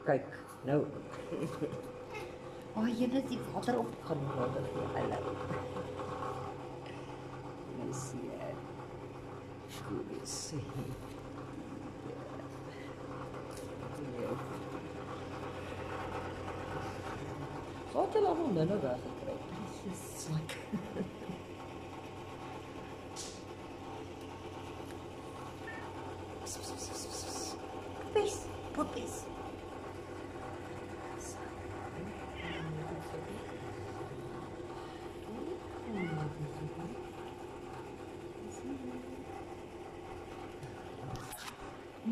Kijk, nou. Oh, jy het die water op gaan water gee. Hallo. Let's see it. Goed sien. Wat het allemaal nou weggekry? Dit is swak. Puppies, puppies.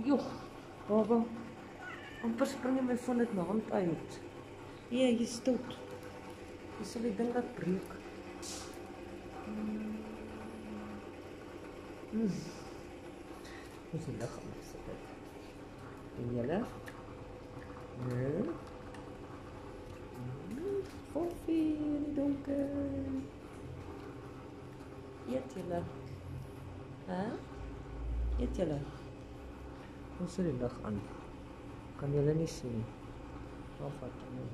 Joh, baba, amper spring jy my van dit my hand uit. Ja, jy stot. Jy sal die ding dat breek. Moet die lig aansit. En jylle? Nee. Koffie in die donker. Eet jylle? Eet jylle? Hoe sit die lig aan? Kan jylle nie sien? Of wat nie?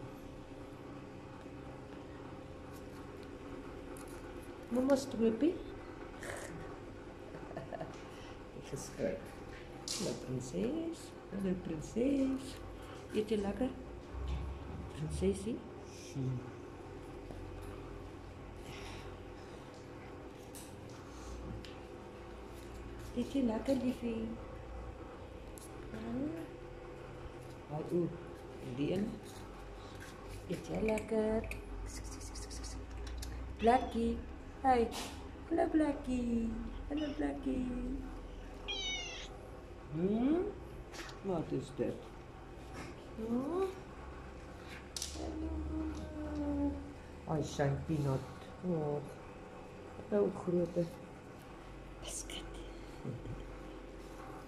Mama stroopie? Ek geskryf. Hallo prinses. Hallo prinses. Eet jy lekker? Prinsesie? Eet jy lekker, liefie? Haai, die een. Eet jy lekker? Blackie. Hey. Hallo Blackie. Hallo Blackie. Wat is dit? Hallo. Ai, shine peanut. Oh. Nou grote. Biscuit.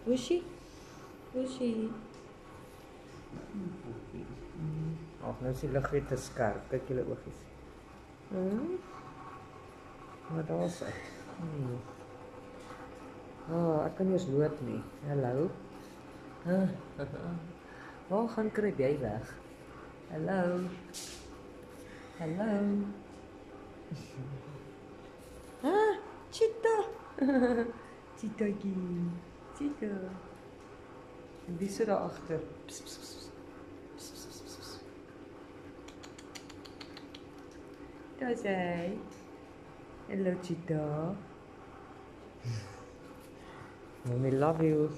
Hoe is sy? Hoe is sy? Ag, nou is die lig weer te skerp. Kyk julle oogies. Maar daar is hy. Ek kan nie eens loop nie. Hallo. Waar gaan kruip jy weg? Hallo. Hallo. Cheetah. Cheetahkie. Cheetah. En wie sit daar agter? Daar is hy. Hello, Cheetah. Mommy love you.